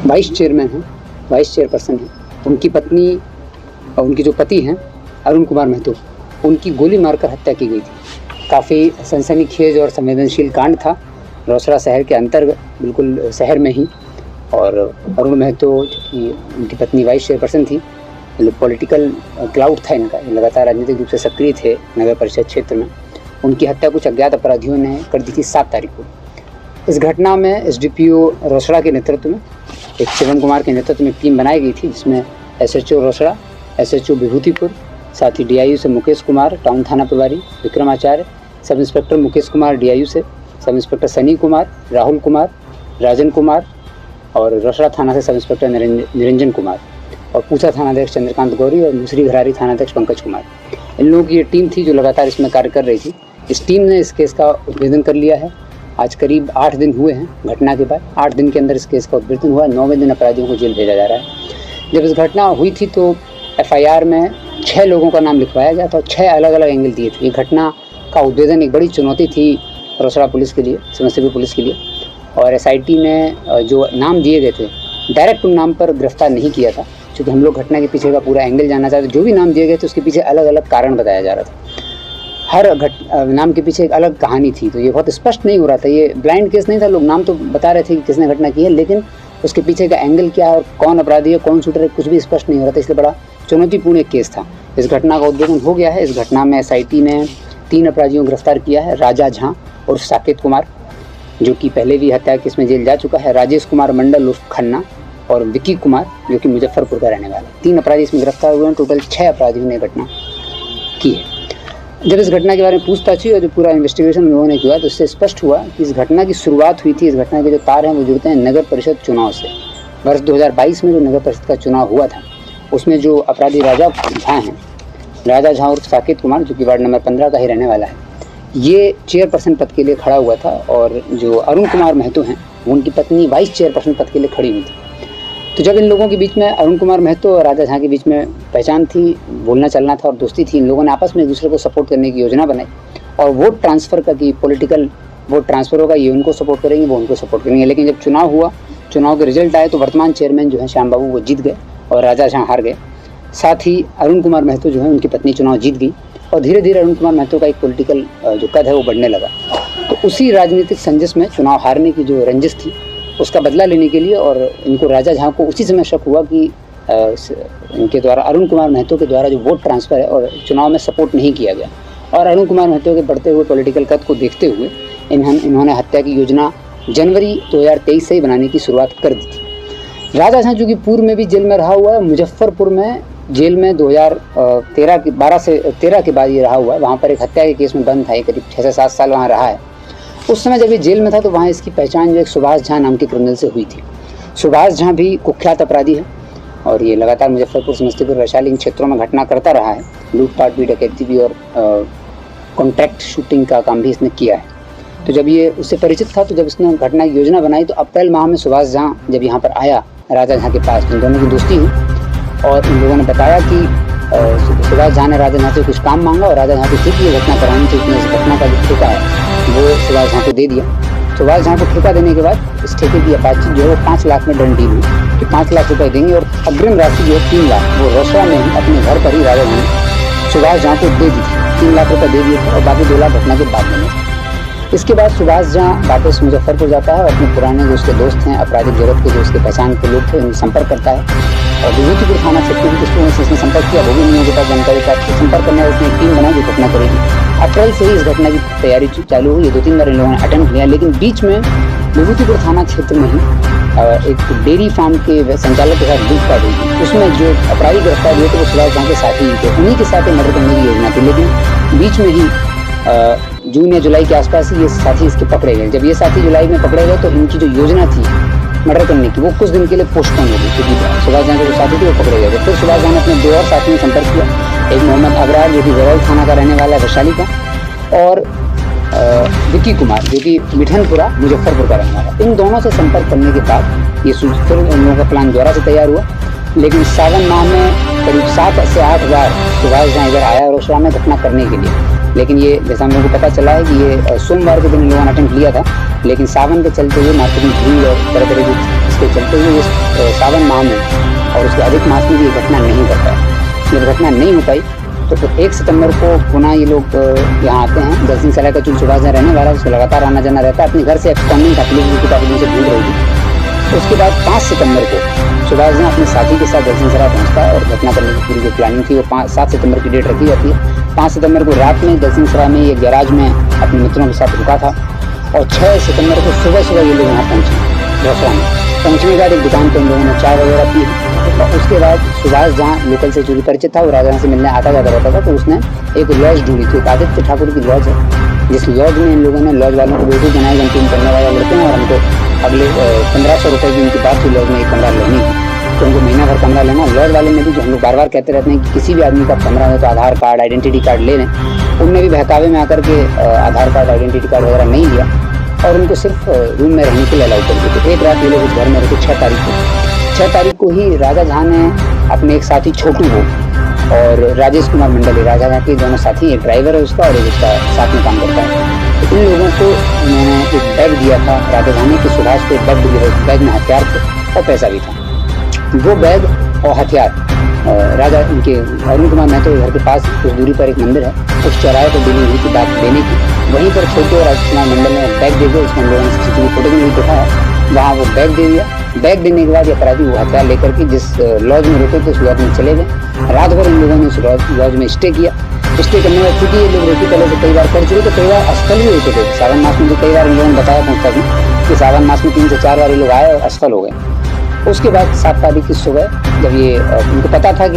Vice chairman हैं, vice chairperson हैं, उनकी पत्नी और उनके जो पति हैं अरुण कुमार महतो, उनकी गोली मारकर हत्या की गई थी। काफ़ी सनसनीखेज और संवेदनशील कांड था रोसड़ा शहर के अंतर्गत, बिल्कुल शहर में ही। और अरुण महतो की उनकी पत्नी वाइस चेयरपर्सन थी, पॉलिटिकल क्लाउड था इनका, लगातार राजनीतिक रूप से सक्रिय थे नगर परिषद क्षेत्र में। उनकी हत्या कुछ अज्ञात अपराधियों ने कर दी थी 7 तारीख को। इस घटना में एसडीपीओ रोसड़ा के नेतृत्व में, एक शिवम कुमार के नेतृत्व में टीम बनाई गई थी, जिसमें एसएचओ रोसड़ा, एसएचओ विभूतिपुर, साथ ही डीआईयू से मुकेश कुमार, टाउन थाना प्रभारी विक्रमाचार्य, sub inspector Mukesh Kumar DIU से, सब इंस्पेक्टर सनी कुमार, राहुल कुमार, राजन कुमार और रोसड़ा थाना से सब इंस्पेक्टर निरंजन कुमार और पूसा थानाध्यक्ष चंद्रकांत गौरी और दूसरी घरारी थानाध्यक्ष पंकज कुमार। इन लोगों की ये टीम थी जो लगातार इसमें कार्य कर रही थी। इस टीम ने इस केस का उद्भेदन कर लिया है। आज करीब 8 दिन हुए हैं घटना के बाद। 8 दिन के अंदर इस केस का उद्भेदन हुआ। 9वें दिन अपराधियों को जेल भेजा जा रहा है। जब इस घटना हुई थी तो एफआईआर में 6 लोगों का नाम लिखवाया गया था और 6 अलग अलग एंगल दिए थे। ये घटना का उद्भेदन एक बड़ी चुनौती थी रोसड़ा पुलिस के लिए, समस्तीपुर पुलिस के लिए। और एसआईटी ने जो नाम दिए गए थे डायरेक्ट उन नाम पर गिरफ्तार नहीं किया था, क्योंकि हम लोग घटना के पीछे का पूरा एंगल जानना चाहते। जो भी नाम दिए गए थे उसके पीछे अलग अलग कारण बताया जा रहा था। हर नाम के पीछे एक अलग कहानी थी, तो ये बहुत स्पष्ट नहीं हो रहा था। ये ब्लाइंड केस नहीं था, लोग नाम तो बता रहे थे कि किसने घटना की है, लेकिन उसके पीछे का एंगल क्या है और कौन अपराधी है, कौन शूटर है, कुछ भी स्पष्ट नहीं हो रहा था। इसलिए बड़ा चुनौतीपूर्ण एक केस था। इस घटना का उद्भेदन हो गया है। इस घटना में एसआईटी ने 3 अपराधियों को गिरफ्तार किया है। राजा झा और साकेत कुमार, जो कि पहले भी हत्या केस में जेल जा चुका है, राजेश कुमार मंडल उर्फ खन्ना और विकी कुमार, जो कि मुजफ्फरपुर का रहने वाला है। 3 अपराधी इसमें गिरफ्तार हुए हैं। टोटल 6 अपराधियों ने घटना की है। जब इस घटना के बारे में पूछताछ हुई और जो पूरा इन्वेस्टिगेशन लोगों ने किया तो इससे स्पष्ट हुआ कि इस घटना की शुरुआत हुई थी, इस घटना के जो तार हैं वो जुड़ते हैं नगर परिषद चुनाव से। वर्ष 2022 में जो नगर परिषद का चुनाव हुआ था उसमें जो अपराधी राजा झा हैं, राजा झा और साकेत कुमार, जो कि वार्ड नंबर 15 का ही रहने वाला है, ये चेयरपर्सन पद के लिए खड़ा हुआ था। और जो अरुण कुमार महतो हैं उनकी पत्नी वाइस चेयरपर्सन पद के लिए खड़ी हुई थी। तो जब इन लोगों के बीच में, अरुण कुमार महतो और राजा झा के बीच में पहचान थी, बोलना चलना था और दोस्ती थी, इन लोगों ने आपस में एक दूसरे को सपोर्ट करने की योजना बनाई और वोट ट्रांसफ़र का, कि पॉलिटिकल वोट ट्रांसफ़र होगा, ये उनको सपोर्ट करेंगे, वो उनको सपोर्ट करेंगे। लेकिन जब चुनाव हुआ, चुनाव के रिजल्ट आए तो वर्तमान चेयरमैन जो है श्याम बाबू वो जीत गए और राजा झा हार गए। साथ ही अरुण कुमार महतो जो है उनकी पत्नी चुनाव जीत गई और धीरे धीरे अरुण कुमार महतो का एक पॉलिटिकल जो कद है वो बढ़ने लगा। तो उसी राजनीतिक संजस में चुनाव हारने की जो रंजिश थी उसका बदला लेने के लिए, और इनको राजा झा को उसी समय शक हुआ कि इनके द्वारा, अरुण कुमार महतो के द्वारा जो वोट ट्रांसफ़र है और चुनाव में सपोर्ट नहीं किया गया, और अरुण कुमार महतो के बढ़ते हुए पॉलिटिकल कद को देखते हुए इन्होंने हत्या की योजना जनवरी 2023 से ही बनाने की शुरुआत कर दी थी। राजा झा जो कि पूर्व में भी जेल में रहा हुआ है, मुजफ्फरपुर में जेल में 2013 के बाद ये रहा हुआ है। वहाँ पर एक हत्या के केस में बंद था, करीब 6 से 7 साल वहाँ रहा है। उस समय जब ये जेल में था तो वहाँ इसकी पहचान जो एक सुभाष झा नाम के क्रिमिनल से हुई थी। सुभाष झा भी कुख्यात अपराधी है और ये लगातार मुजफ्फरपुर, समस्तीपुर, वैशाली इन क्षेत्रों में घटना करता रहा है। लूटपाट भी, डकैती भी और कॉन्ट्रैक्ट शूटिंग का काम भी इसने किया है। तो जब ये उससे परिचित था तो जब इसने घटना की योजना बनाई तो अप्रैल माह में सुभाष झा जब यहाँ पर आया राजा झा के पास, तो इन दोनों की दोस्ती हुई और इन लोगों ने बताया कि सुभाष झा ने राजा झा से कुछ काम मांगा और राजा झा को ठीक ये घटना करानी थी। उसने इस घटना का जो ठेका है वो सुभाष झा को दे दिया। सुभाष झा को ठेका देने के बाद इस ठेके की बातचीत जो है वो 5 लाख में डन डील हुई कि 5 लाख रुपए देंगे और अग्रिम राशि जो है 3 लाख वो रोसड़ा में ही अपने घर पर ही राजा झा ने सुभाष झा को दे दी थी। 3 लाख रुपये दे दिए थे और बाकी 2 लाख घटना के बाद में। इसके बाद सुभाष झा वापस मुजफ्फरपुर जाता है और अपने पुराने जो उसके दोस्त हैं, आपराधिक जगत के जो उसके पहचान के लोग थे, उनसे संपर्क करता है और विभूतिपुर थाना क्षेत्र में किस लोगों से इसने संपर्क किया वो भी नहीं होता जानकारी प्राप्त की। संपर्क करने उसने एक टीम बनाई जो घटना करेगी। अप्रैल से ही इस घटना की तैयारी चालू हुई। 2-3 बार इन लोगों ने अटेम्प्ट किया, लेकिन बीच में विभूतिपुर थाना क्षेत्र में ही एक डेयरी फार्म के संचालक के साथ लूटपाट हुई थी। उसमें जो अपराधी गिरफ्तार हुए थे वो सुभाष झा के साथी ही थे, उन्हीं के साथ मर्डर करने की योजना थी। लेकिन बीच में ही जून या जुलाई के आसपास ही ये साथी इसके पकड़े गए। जब ये साथी जुलाई में पकड़े गए तो इनकी जो योजना थी मर्डर करने की वो कुछ दिन के लिए पोस्टपोन हो गई, क्योंकि सुभाष झा के जो साथी थे वो पकड़े गए। फिर सुभाष झा ने अपने 2 और साथियों से संपर्क किया, एक मोहम्मद अबरार जो कि वेरौल थाना का रहने वाला है वैशाली का, और विकी कुमार जो कि मिठनपुरा मुजफ्फरपुर का रहने वाला। इन दोनों से संपर्क करने के बाद ये फिर उन लोगों का प्लान दोबारा से तैयार हुआ। लेकिन सावन माह में करीब 7 से 8 बार सुभाष झा इधर आया रोसड़ा में घटना करने के लिए। लेकिन ये जैसा हम लोगों को पता चला है कि ये सोमवार के दिन इन लोगों ने अटेम्प्ट लिया था, लेकिन सावन के चलते हुए मार्केट में भीड़ और तरह तरह की जिसके चलते हुए इस सावन माह में और उसके अधिक मास में भी ये घटना नहीं कर पाई। जब घटना नहीं हो पाई तो फिर 1 सितंबर को पुनः ये लोग यहाँ आते हैं। दलसिंह सराय का चूल सुभाष जहाँ रहने वाला है, उसको लगातार आना जाना रहता है। अपने घर से एक्सपॉन्डिंग था, पुलिस उनकी काफी दिन से ढूंढ रही थी। उसके बाद 5 सितंबर को सुभाष जहाँ अपने साथी के साथ दलसिंह सराय पहुँचता है और घटना करने की पूरी जो प्लानिंग थी वो 7 सितंबर की डेट रखी जाती है। 5 सितंबर को रात में दलसिंह सराय में ये गैराज में अपने मित्रों के साथ रुका था और 6 सितंबर को सुबह ये लोग यहाँ पहुँचे भोसड़ा में। पहुँचने के बाद एक दुकान पर इन लोगों ने चाय वगैरह पी और उसके बाद सुभाष जहाँ लोकल से चोरी परिचित था, वो राजा से मिलने आता जाता रहता था, तो उसने एक लॉज ढूंढी थी। आदित्य ठाकुर की लॉज है, जिस लॉज में इन लोगों ने लॉज वालों को बेटी बनाई गंती में पढ़ने वाले लड़के हैं और हमको अगले 1500 रुपये की उनकी बात थी लॉज में एक कमरा लेने की, तो उनको महीना भर कमरा लेना। लॉज वाले ने भी, जो हम लोग बार बार कहते रहते हैं कि किसी भी आदमी का कमरा हो तो आधार कार्ड आइडेंटिटी कार्ड ले लें, उनने भी बहकावे में आकर के आधार कार्ड आइडेंटिटी कार्ड वगैरह नहीं लिया और उनको सिर्फ रूम में रहने के लिए अलाउ कर दिए। तो एक रात ये लोग उस घर में रहते। 6 तारीख को ही राजा झा ने अपने एक साथी छोटू को और राजेश कुमार मंडल, राजा झा के दोनों साथी, एक ड्राइवर है उसका और एक उसका साथ में काम करता है, तो इन लोगों को उन्होंने एक बैग दिया था राजा झा ने कि सुभाष को एक बैग दिया। बैग में हथियार थे और पैसा भी था। वो बैग और हथियार राजा इनके अरुण कुमार महतो घर के पास कुछ दूरी पर एक मंदिर है, उस चौराहे पर डिली हुई थी बात देने की। वहीं पर छोटे और राजकुमार मंडल ने बैग दे दिया। उसमें हम लोगों ने सीसीटीवी फुटेज में भी देखा है, वहाँ वो बैग दे दिया। बैग देने के बाद ये अपराधी वो हथियार लेकर के जिस लॉज में रुके थे उस लॉज में चले गए। रात भर इन लोगों ने उस लॉज में स्टे किया। स्टे करने में चूंकि ये लोग रेकी पहले से कई बार कर चुके, तो कई बार असफल भी हो चुके थे। सावन मास में तो कई बार इन लोगों ने बताया पहुँचता भी कि सावन मास में 3 से 4 बार ये लोग आए और असफल हो गए। उसके बाद 7 तारीख की सुबह जब ये उनको पता था कि